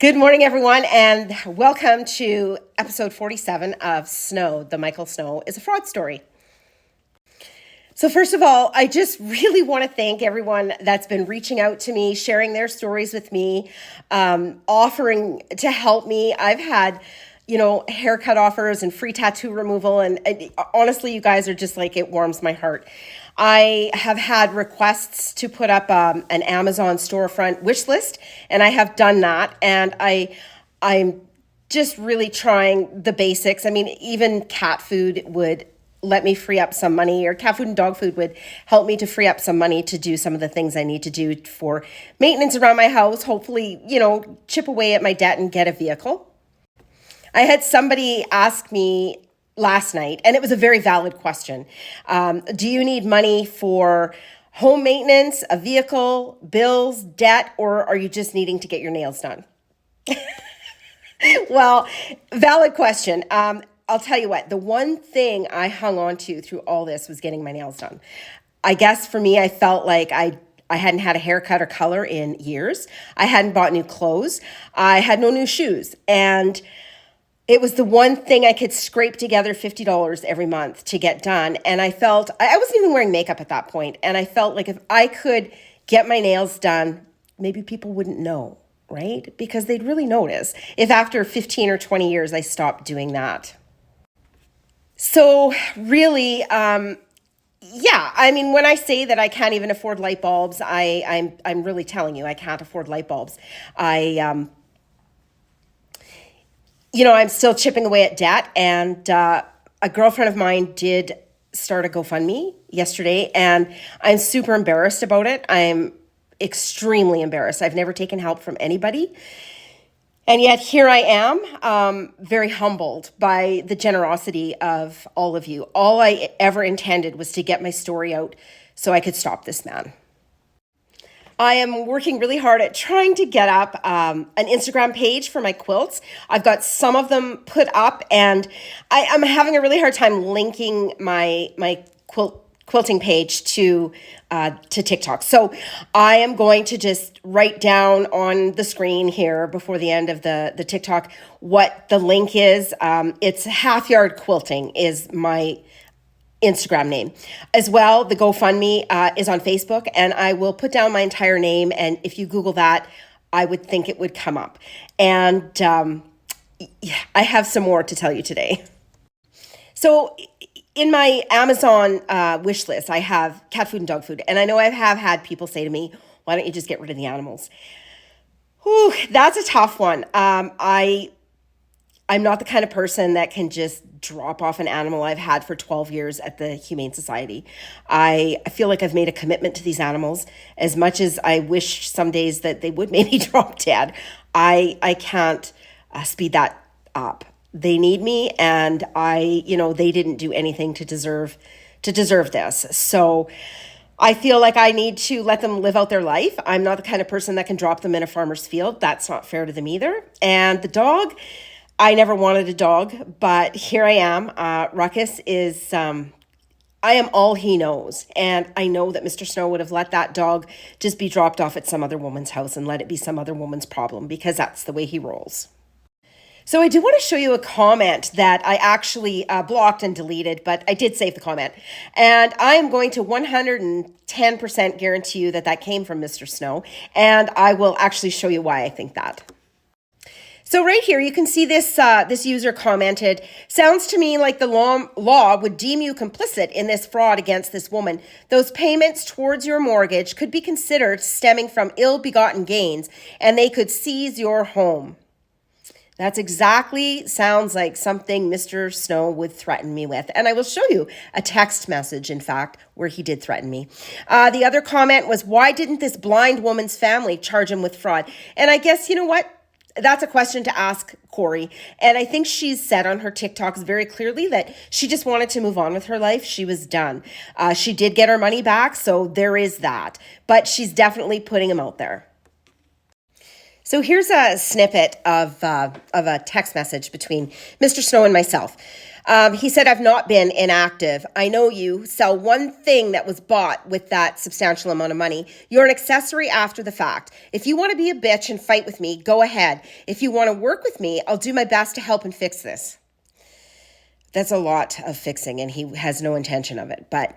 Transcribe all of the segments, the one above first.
Good morning, everyone, and welcome to episode 47 of SNOWED, the Michael Snow is a Fraud Story. So first of all, I just really want to thank everyone that's been reaching out to me, sharing their stories with me, offering to help me. I've had, haircut offers and free tattoo removal. And honestly, you guys are just like, it warms my heart. I have had requests to put up an Amazon storefront wish list, and I have done that. And I'm just really trying the basics. I mean, even cat food would let me free up some money, or cat food and dog food would help me to free up some money to do some of the things I need to do for maintenance around my house. Hopefully, chip away at my debt and get a vehicle. I had somebody ask me last night, and it was a very valid question. Do you need money for home maintenance, a vehicle, bills, debt, or are you just needing to get your nails done? Well, valid question. I'll tell you what, the one thing I hung on to through all this was getting my nails done. I guess for me, I felt like I hadn't had a haircut or color in years. I hadn't bought new clothes. I had no new shoes. And it was the one thing I could scrape together $50 every month to get done. And I felt, I wasn't even wearing makeup at that point. And I felt like if I could get my nails done, maybe people wouldn't know, right? Because they'd really notice if after 15 or 20 years I stopped doing that. So really, when I say that I can't even afford light bulbs, I'm really telling you I can't afford light bulbs. I'm still chipping away at debt, and a girlfriend of mine did start a GoFundMe yesterday, and I'm super embarrassed about it. I'm extremely embarrassed. I've never taken help from anybody. And yet here I am, very humbled by the generosity of all of you. All I ever intended was to get my story out so I could stop this man. I am working really hard at trying to get up an Instagram page for my quilts. I've got some of them put up, and I'm having a really hard time linking my quilting page to TikTok. So I am going to just write down on the screen here before the end of the TikTok what the link is. It's Half Yard Quilting is my Instagram name. As well, the GoFundMe is on Facebook, and I will put down my entire name, and if you Google that, I would think it would come up. And I have some more to tell you today. So in my Amazon wish list, I have cat food and dog food, and I know I have had people say to me, why don't you just get rid of the animals? Whew, that's a tough one. I'm not the kind of person that can just drop off an animal I've had for 12 years at the Humane Society. I feel like I've made a commitment to these animals. As much as I wish some days that they would maybe drop dead, I can't speed that up. They need me, and they didn't do anything to deserve this. So I feel like I need to let them live out their life. I'm not the kind of person that can drop them in a farmer's field. That's not fair to them either. And the dog, I never wanted a dog, but here I am. Ruckus is, I am all he knows. And I know that Mr. Snow would have let that dog just be dropped off at some other woman's house and let it be some other woman's problem, because that's the way he rolls. So I do want to show you a comment that I actually blocked and deleted, but I did save the comment. And I am going to 110% guarantee you that came from Mr. Snow. And I will actually show you why I think that. So right here, you can see this user commented, sounds to me like the law would deem you complicit in this fraud against this woman. Those payments towards your mortgage could be considered stemming from ill-begotten gains, and they could seize your home. That's exactly sounds like something Mr. Snow would threaten me with. And I will show you a text message, in fact, where he did threaten me. The other comment was, why didn't this blind woman's family charge him with fraud? And I guess, you know what? That's a question to ask Corey. And I think she's said on her TikToks very clearly that she just wanted to move on with her life. She was done. She did get her money back, so there is that. But she's definitely putting him out there. So here's a snippet of a text message between Mr. Snow and myself. He said, I've not been inactive. I know you sell one thing that was bought with that substantial amount of money. You're an accessory after the fact. If you want to be a bitch and fight with me, go ahead. If you want to work with me, I'll do my best to help and fix this. That's a lot of fixing, and he has no intention of it. But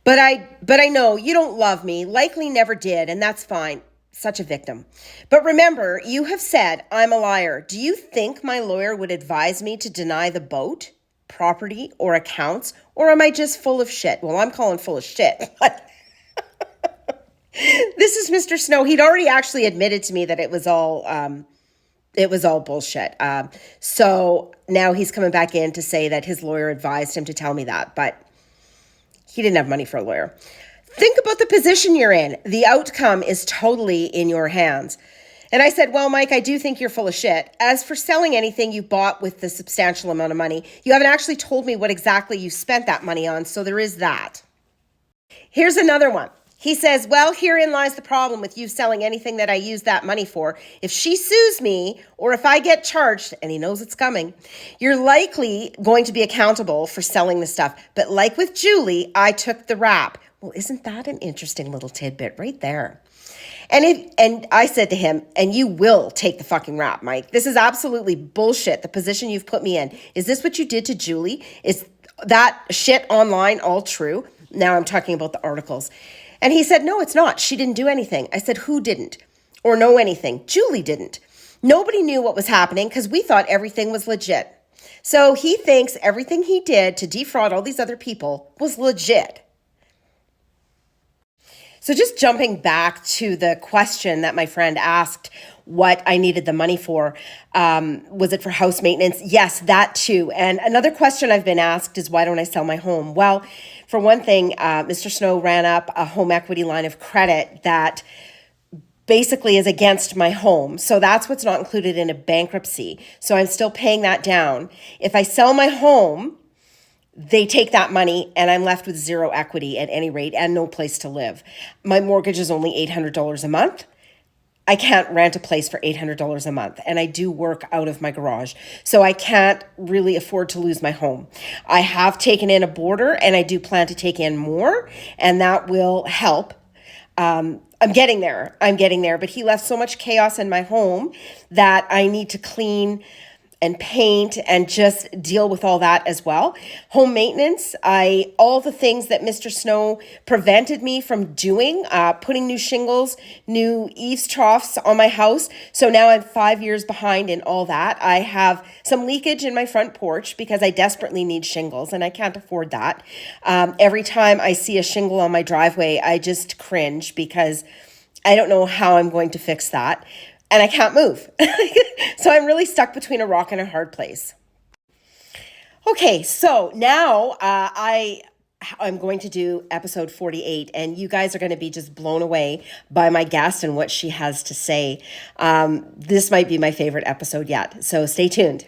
I know you don't love me, likely never did, and that's fine. Such a victim. But remember, you have said I'm a liar. Do you think my lawyer would advise me to deny the boat, property, or accounts? Or am I just full of shit? Well, I'm calling full of shit. This is Mr. Snow. He'd already actually admitted to me that it was all bullshit. So now he's coming back in to say that his lawyer advised him to tell me that, but he didn't have money for a lawyer. Think about the position you're in. The outcome is totally in your hands. And I said, well, Mike, I do think you're full of shit. As for selling anything you bought with the substantial amount of money, you haven't actually told me what exactly you spent that money on, so there is that. Here's another one. He says, well, herein lies the problem with you selling anything that I use that money for. If she sues me or if I get charged, and he knows it's coming, you're likely going to be accountable for selling the stuff. But like with Julie, I took the rap. Well, isn't that an interesting little tidbit right there? And I said to him, and you will take the fucking rap, Mike. This is absolutely bullshit, the position you've put me in. Is this what you did to Julie? Is that shit online all true? Now I'm talking about the articles. And he said, no, it's not. She didn't do anything. I said, who didn't? Or know anything? Julie didn't. Nobody knew what was happening because we thought everything was legit. So he thinks everything he did to defraud all these other people was legit. So just jumping back to the question that my friend asked, what I needed the money for, was it for house maintenance? Yes, that too. And another question I've been asked is, why don't I sell my home? Well, for one thing, Mr. Snow ran up a home equity line of credit that basically is against my home. So that's what's not included in a bankruptcy. So I'm still paying that down. If I sell my home, they take that money and I'm left with zero equity at any rate and no place to live. My mortgage is only $800 a month. I can't rent a place for $800 a month, and I do work out of my garage. So I can't really afford to lose my home. I have taken in a boarder, and I do plan to take in more, and that will help. I'm getting there. But he left so much chaos in my home that I need to clean and paint and just deal with all that as well. Home maintenance, all the things that Mr. Snow prevented me from doing, putting new shingles, new eaves troughs on my house. So now I'm 5 years behind in all that. I have some leakage in my front porch because I desperately need shingles and I can't afford that. Every time I see a shingle on my driveway, I just cringe because I don't know how I'm going to fix that. And I can't move. So I'm really stuck between a rock and a hard place. Okay, so now I'm going to do episode 48, and you guys are going to be just blown away by my guest and what she has to say. This might be my favorite episode yet, so stay tuned.